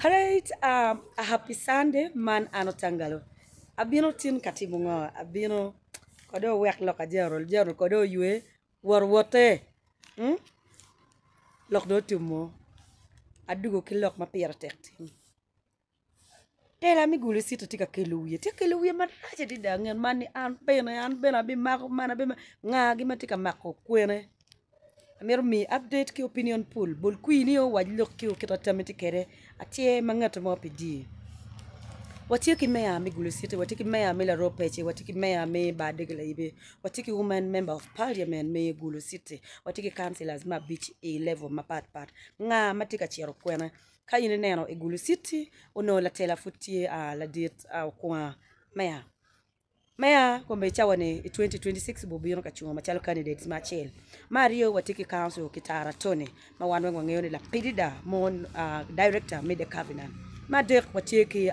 Alright, a happy Sunday, man anotangalo. Abino tin katibungo, abino kodo wek loka jerol kodo yue warwote. Lok do tumo. Adugo ki lok ma pira tektin. Tela mi gulu sito tika keluye. Tika keluye man raja di dangan mani an bena bi mako mana bi nga gi matika mako kwene. Amir mi update ki opinion pool. Bol kuini o wajlok ki o kita tamiti kere. Atie mangata mo pidi. Watiki meya mi gulusite, watiki meya mi la ropeche, watiki meya mi badegla ibe, watiki woman member of parliament mi gulusite, watiki councillors ma beach a level ma part. Nga matika chero kwena. Kayine neno e gulusite, ono la tela futi la dit kwa meya. Meya kombe chawane 2026 bobiyono kachunga machalo candidates machel. Mario watiki council kitara Tony, mawanwe ngayone la pedida mon director made the cabinet. Madek watiki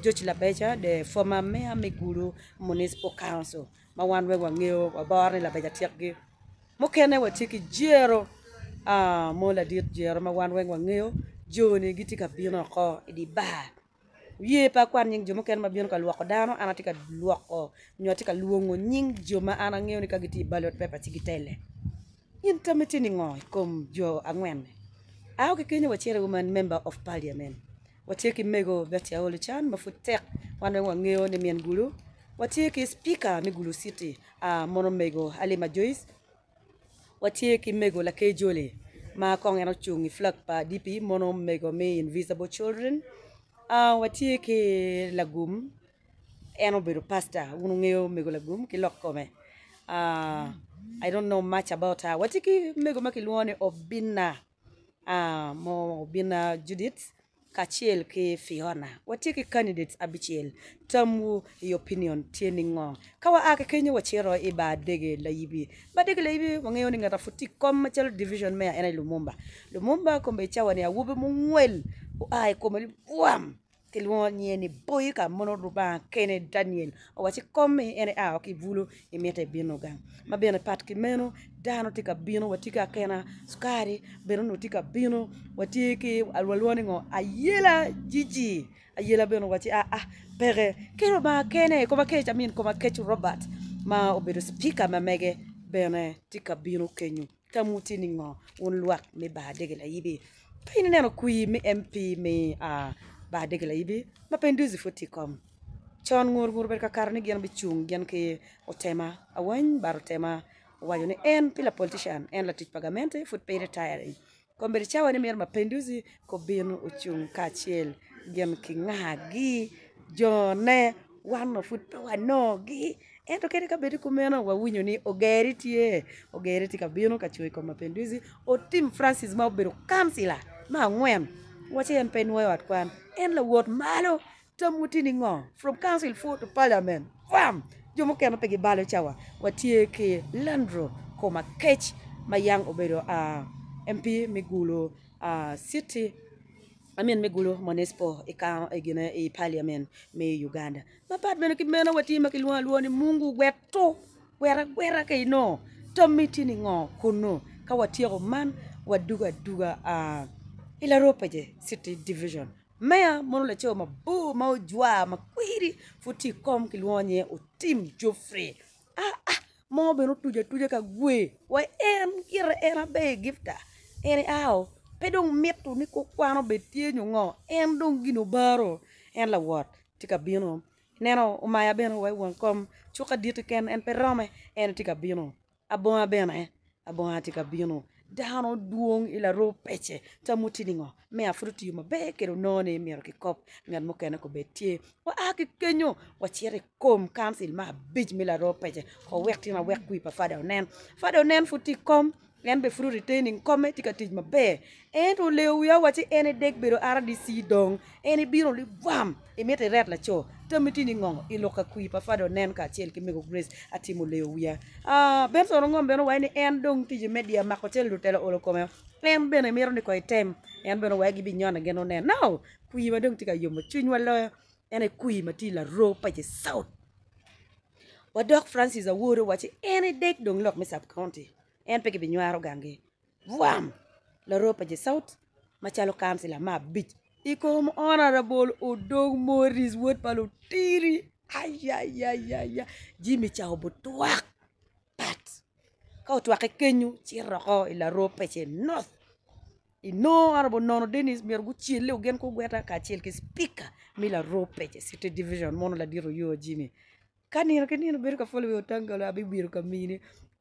George Labeja, the former mayor Meguru Municipal Council. Mawanwe ngeo wabarne Labeja tiaki. Mokene watiki jero mola dit jero mawanwe ngeo joni gitika bino ko di ba. Ye pa kwan nying jomo ken mabion ka luoko dano anatika luoko nyotika luongo nying joma ana ngeo ni kagiti ballot paper tigitele intamiti ni ngoy kom jo angwen aw ke kenya wachere woman member of parliament wacheki mego Betia Olichan mafutek wane ngeo ni mien gulu wacheki speaker mi gulu city mono mego Alima Joyce wacheki mego la kejole ma kongeno chungi flag pa DP mono mego me invisible children watiki lagum eno bedo pasta unungeo mego lagum ki lokome I don't know much about her watiki mego makiluone obina mo obina Judith kachiel ki Fiona watiki candidates abichiel tamu i opinion tieni ngo kawa ake Kenya wachero iba dege laibi wangeo ni ngata futi kom machalo division mayor ena Lumumba kombe chawa ni awube mungwel ai komali buam kilwo nyeni boy ka mono ruba kene Daniel o wachi komme ene ki vulo imete bino gang mabene pat ki meno dano tika bino watika kena sukari beno no tika bino watiki alwalwani ngo ayela jiji ayela beno wachi pere kero ba kene ko ba kecha min ko ba kechu Robert ma obedo speaker ma mege bene tika bino kenyu kamuti ni ngo un luak me ba degela yibi pini neno kui mi MP me ba degla ibi mapenduzi futi kom chon ngur ber ka karni gen bichung gen ke otema awan bar tema wayone en pila politician en la tich pagamente fut pay retire kombe chawa ni mer mapenduzi ko benu ochung kachiel gen ki ngagi jone wano fut wanogi ento kede ka bedi kumeno wawinyo ni ogeriti ka binu ka chwe ko mapenduzi o Tim Francis ma obedo kansila ma ngwen wachi en penwe wat kwan en la wot malo tamuti ni ngo from council to parliament fam jomo keno pegi balo chawa watie ke Landro koma kech mayang obedo MP Migulo city Migulo municipal egine parliament me Uganda mapat beno kimeno wati makilwa luoni Mungu weto wera ke no tamiti ni ngo kuno ka watiego man waduga ila ropaje city division maya mono la choma bu ma ujwa makwiri futi kom kilwonye o Tim Joffrey mo beno tuje ka gwe wa en kira era be gifta ene pedong metu ni ko kwano betie nyongo en dong gino baro en la wat tika bino neno umaya beno wa won kom chuka dit ken en perome en tika bino abonga bena abonga tika bino dano duong ila ro peche tamuti ningo me afruti ma be kero none miero ki kop ngan mo kena ko betie wa kenyo wa chere kom council ma bij mila ro peche ko wekti na wek kui pa fada onen futi kom en be fru retaining come tika tij ma be en to lewya wachi ene dek bero RDC dong ene biro li wam emete ret la cho tamiti ni ngong iloka kui pa fado nen ka chiel ki mego Grace atimo lewya ben so ngom beno wayni en dong tije media ma ko tel telo olo come en beno mero ni ko item en beno wagi bi nyona geno nen no kui ma dong tika yomo chuny walo ene kui matila ro pa je south wadok Francis Awuoro wachi ene dek dong lok me sub county en peke binywaro gange wam la ropa je south machalo kansila ma bich Ikom Honorable Odong Morris Wood Palutiri. Ay. Jimmy Chao Butuak. But kau tuak kenyu chiroko ila rope che north. No Honorable Nono Dennis Mirgu chile ugen ko gweta ka chile ki speaker mila rope che city division mono la diro yo Jimmy. Kanino beru ka follow otangalo abi biru ka mini.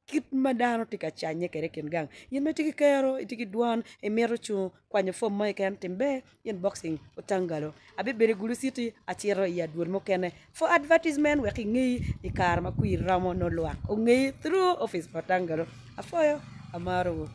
Kit madano tika chanye kere ken gang yen me tiki kero itiki duan e mero chu kwanyo fom mai ken timbe yen boxing otangalo abi bere gulu city achiro ya duon mo kene for advertisement we kingi ikar ma kuir ramo no lwa o ngi through office otangalo afoyo amaro